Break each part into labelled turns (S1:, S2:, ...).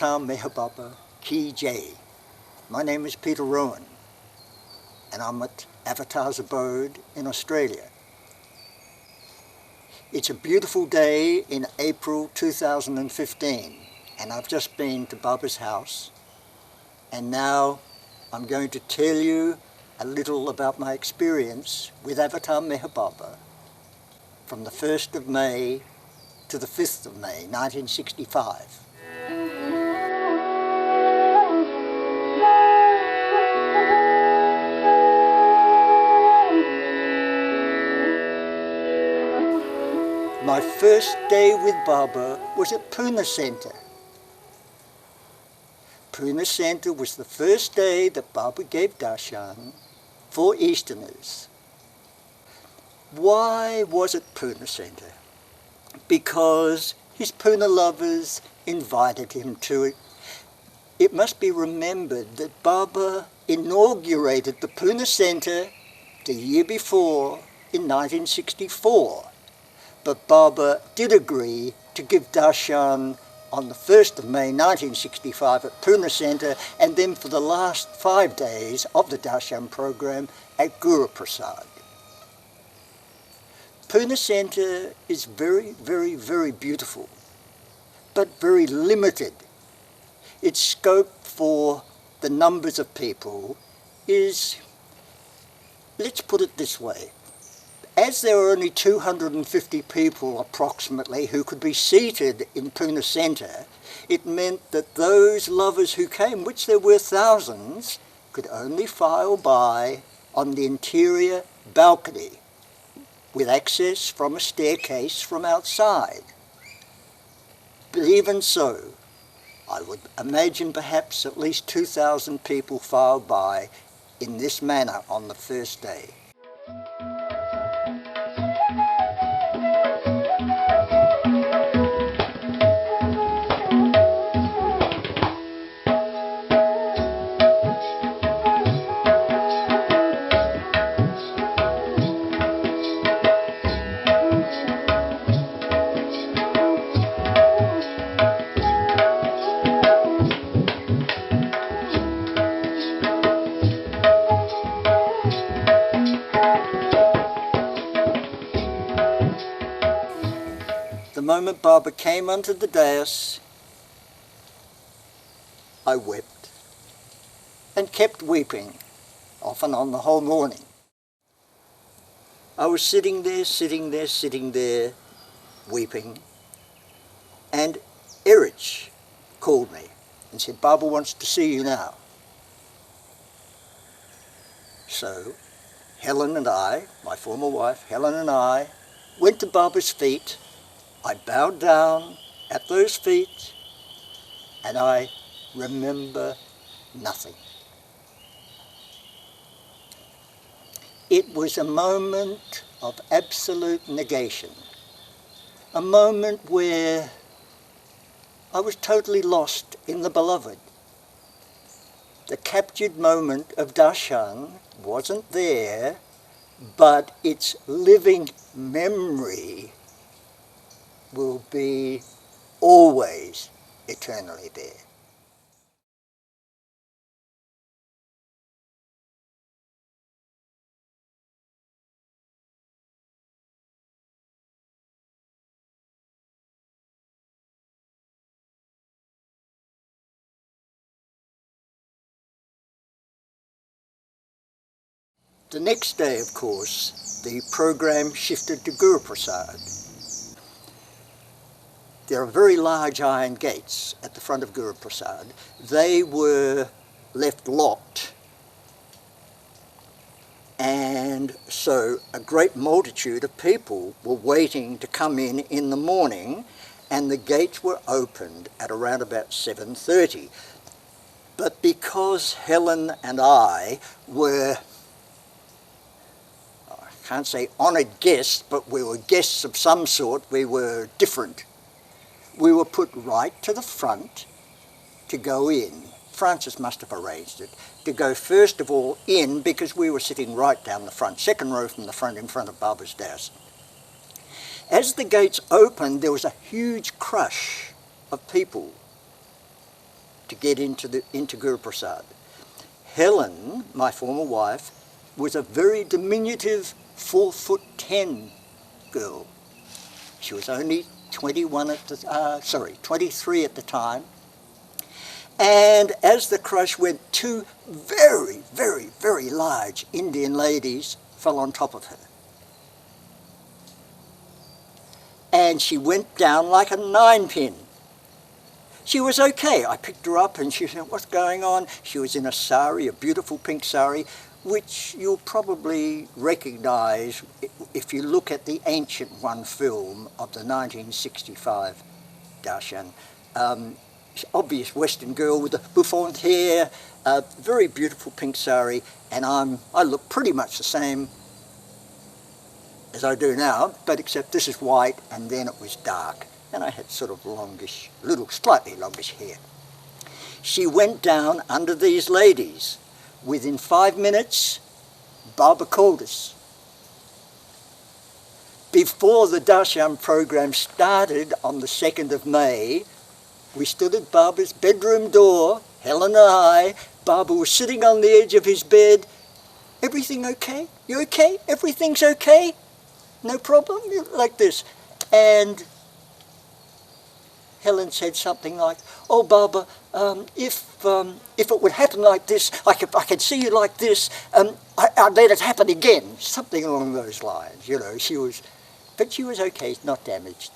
S1: Avatar Mehababa Ki Jai. My name is Peter Rowen, and I'm at Avatar's abode in Australia. It's a beautiful day in April 2015, and I've just been to Baba's house, and now I'm going to tell you a little about my experience with Avatar Mehababa from the 1st of May to the 5th of May 1965. My first day with Baba was at Pune Centre. Pune Centre was the first day that Baba gave Darshan for Easterners. Why was it Pune Centre? Because his Pune lovers invited him to it. It must be remembered that Baba inaugurated the Pune Centre the year before in 1964. But Baba did agree to give Darshan on the 1st of May 1965 at Pune Centre, and then for the last 5 days of the Darshan program at Guru Prasad. Pune Centre is very, very, very beautiful, but very limited. Its scope for the numbers of people is, let's put it this way, as there were only 250 people approximately who could be seated in Pune Centre, it meant that those lovers who came, which there were thousands, could only file by on the interior balcony with access from a staircase from outside. But even so, I would imagine perhaps at least 2,000 people filed by in this manner on the first day. The moment Baba came onto the dais, I wept, and kept weeping, often on the whole morning. I was sitting there, weeping, and Erich called me and said, "Baba wants to see you now." So Helen and I, my former wife, Helen and I, went to Baba's feet. I bowed down at those feet, and I remember nothing. It was a moment of absolute negation, a moment where I was totally lost in the beloved. The captured moment of Darshan wasn't there, but its living memory will be always eternally there. The next day, of course, the program shifted to Guru Prasad. There are very large iron gates at the front of Guru Prasad. They were left locked, and so a great multitude of people were waiting to come in the morning, and the gates were opened at around about 7:30. But because Helen and I were, I can't say honoured guests, but we were guests of some sort, we were different. We were put right to the front to go in. Francis must have arranged it, to go first of all in, because we were sitting right down the front, second row from the front, in front of Baba's dais. As the gates opened, there was a huge crush of people. to get into Guru Prasad. Helen, my former wife, was a very diminutive 4'10" girl. She was only 23 at the time. And as the crush went, two very, very, very large Indian ladies fell on top of her. And she went down like a 9-pin. She was okay. I picked her up and she said, "What's going on?" She was in a sari, a beautiful pink sari, which you'll probably recognise if you look at the Ancient One film of the 1965 Darshan. Obvious Western girl with the bouffant hair, very beautiful pink sari, and I look pretty much the same as I do now, but except this is white and then it was dark, and I had sort of longish, slightly longish hair. She went down under these ladies. Within 5 minutes, Baba called us. Before the Darshan program started on the 2nd of May, we stood at Baba's bedroom door, Helen and I. Baba was sitting on the edge of his bed. "Everything okay? You okay? Everything's okay? No problem?" Like this. And Helen said something like, "Oh, Baba, if it would happen like this, I could see you like this, I'd let it happen again." Something along those lines, you know. But she was okay, not damaged.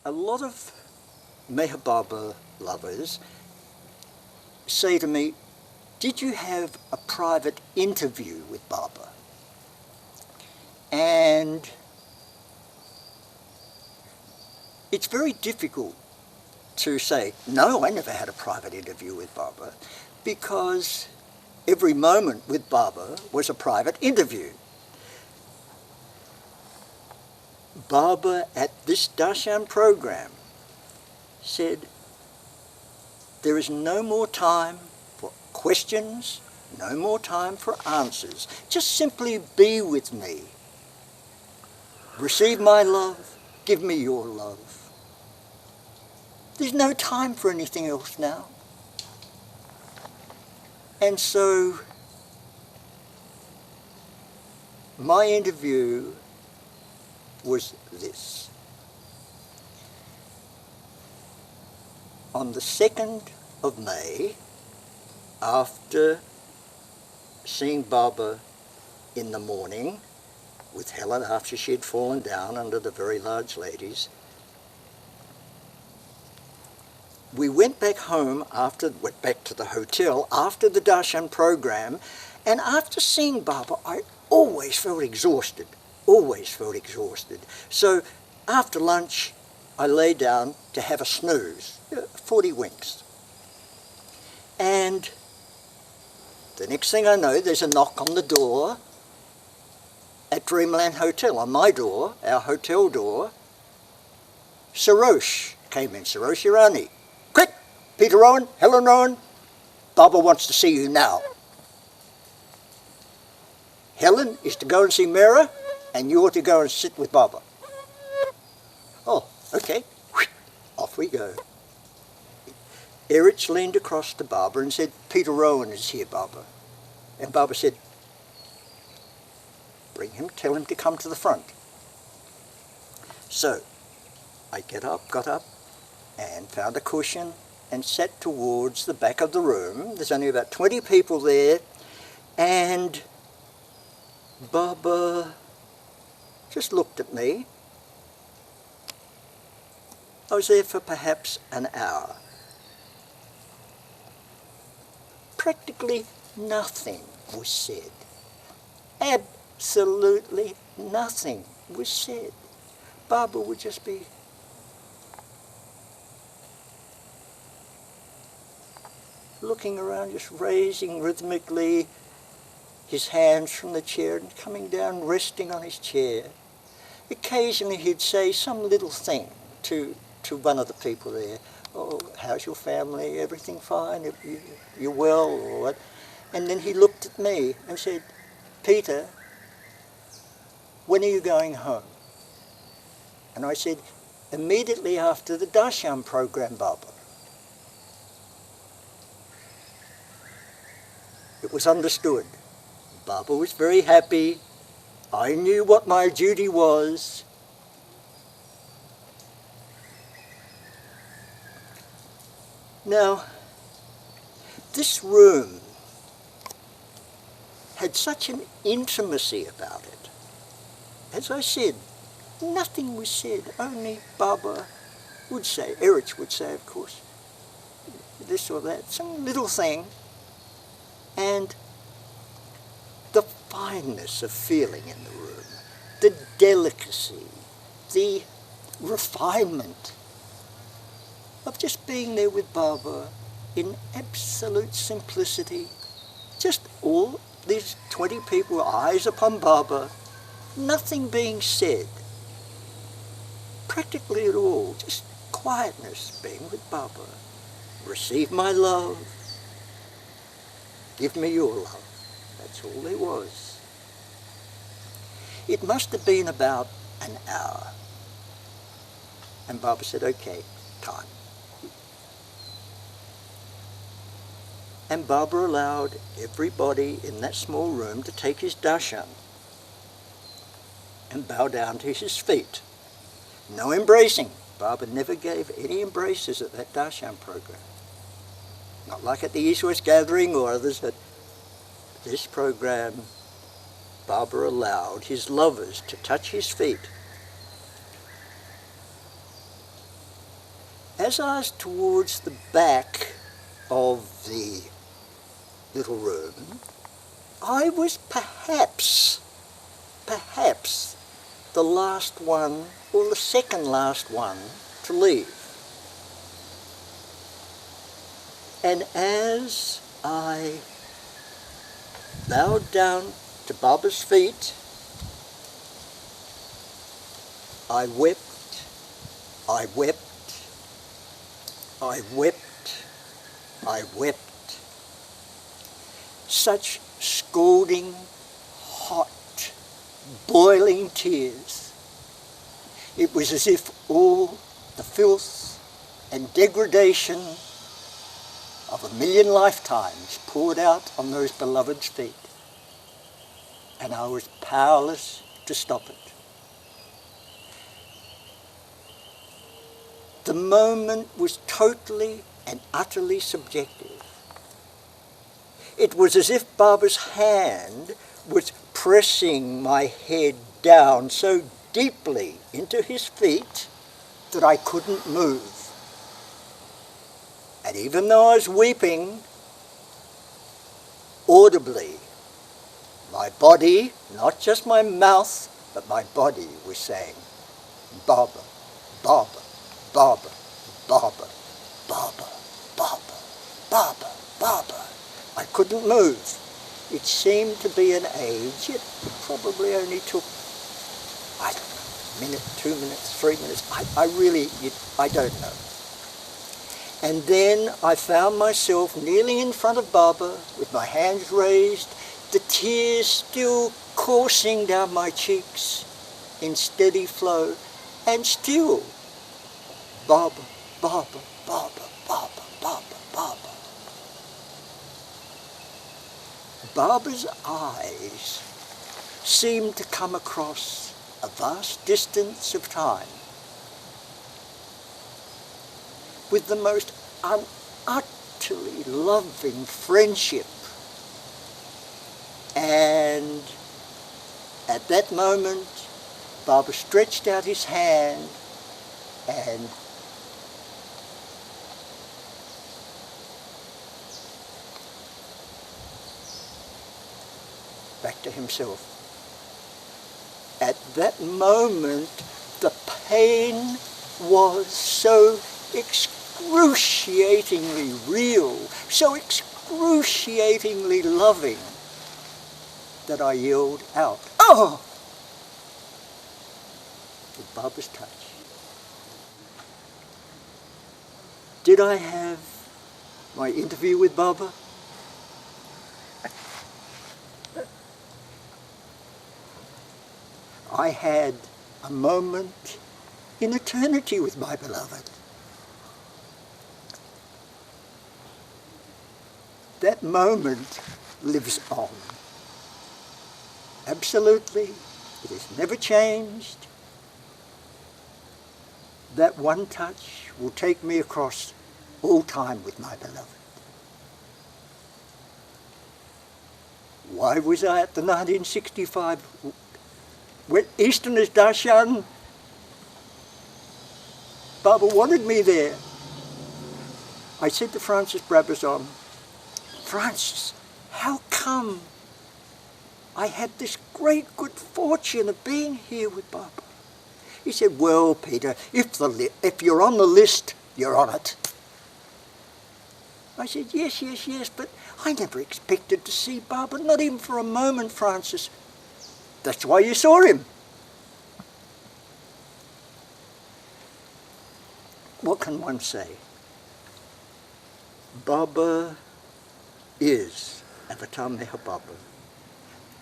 S1: A lot of Meher Baba lovers say to me, "Did you have a private interview with Baba?" And it's very difficult to say, "No, I never had a private interview with Baba," because every moment with Baba was a private interview. Baba at this Darshan program said, "There is no more time for questions, no more time for answers. Just simply be with me. Receive my love, give me your love. There's no time for anything else now." And so my interview was this. On the 2nd of May, after seeing Baba in the morning with Helen after she had fallen down under the very large ladies, we went back home went back to the hotel after the Darshan program, and after seeing Baba, I always felt exhausted. So after lunch, I lay down to have a snooze, 40 winks. And the next thing I know, there's a knock on the door at Dreamland Hotel, on my door, our hotel door. Sarosh came in, Sarosh Irani. "Quick, Peter Rowen, Helen Rowen, Baba wants to see you now. Helen is to go and see Mera, and you ought to go and sit with Baba." "Oh, okay." Off we go. Erich leaned across to Barbara and said, "Peter Rowen is here, Barbara." And Barbara said, "Bring him, tell him to come to the front." So I got up and found a cushion and sat towards the back of the room. There's only about 20 people there, and Barbara just looked at me. I was there for perhaps an hour. Practically nothing was said. Absolutely nothing was said. Barbara would just be looking around, just raising rhythmically his hands from the chair and coming down, resting on his chair. Occasionally he'd say some little thing to one of the people there. "Oh, how's your family? Everything fine? You well?" or what? And then he looked at me and said, "Peter, when are you going home?" And I said, "Immediately after the Darshan program, Barbara." It was understood. Barbara was very happy. I knew what my duty was. Now, this room had such an intimacy about it. As I said, nothing was said, only Barbara would say, Erich would say, of course, this or that, some little thing, and the fineness of feeling in the room, the delicacy, the refinement of just being there with Barbara in absolute simplicity. Just all these 20 people, eyes upon Barbara, nothing being said, practically at all, just quietness, being with Barbara. Receive my love, give me your love. That's all there was. It must have been about an hour. And Barbara said, "Okay, time." And Barbara allowed everybody in that small room to take his darshan and bow down to his feet. No embracing. Barbara never gave any embraces at that darshan program. Not like at the East-West gathering or others. At this program, Barbara allowed his lovers to touch his feet. As I was towards the back of the little room, I was perhaps the last one or the second last one to leave. And as I bowed down to Barbara's feet, I wept, I wept, I wept, I wept. Such scalding, hot, boiling tears. It was as if all the filth and degradation of 1,000,000 lifetimes poured out on those beloved's feet. And I was powerless to stop it. The moment was totally and utterly subjective. It was as if Barbara's hand was pressing my head down so deeply into his feet that I couldn't move. And even though I was weeping audibly, my body, not just my mouth, but my body was saying, "Barbara, Barbara, Barbara, Barbara, Barbara, Barbara, Barbara, Barbara." I couldn't move. It seemed to be an age. It probably only took, I don't know, a minute, 2 minutes, 3 minutes. I don't know. And then I found myself kneeling in front of Barbara with my hands raised, the tears still coursing down my cheeks in steady flow, and still, Barbara, Barbara, Barbara, Barbara, Barbara. Barbara's eyes seemed to come across a vast distance of time with the most utterly loving friendship. And at that moment, Barbara stretched out his hand and back to himself. At that moment, the pain was so excruciatingly real, so excruciatingly loving, that I yelled out, "Oh!" with Barbara's touch. Did I have my interview with Barbara? I had a moment in eternity with my beloved. That moment lives on. Absolutely, it has never changed. That one touch will take me across all time with my beloved. Why was I at the 1965 Easterners, Darshan? Barbara wanted me there. I said to Francis Brabazon, "Francis, how come I had this great good fortune of being here with Barbara?" He said, "Well, Peter, if you're on the list, you're on it." I said, yes, but I never expected to see Barbara, not even for a moment, Francis. That's why you saw him. What can one say? Barbara is Avatar Meher Barbara.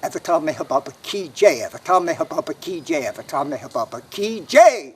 S1: Avatar Meher Barbara Ki Jai, Avatar Meher Barbara Ki Jai, Avatar Meher Barbara Ki Jai.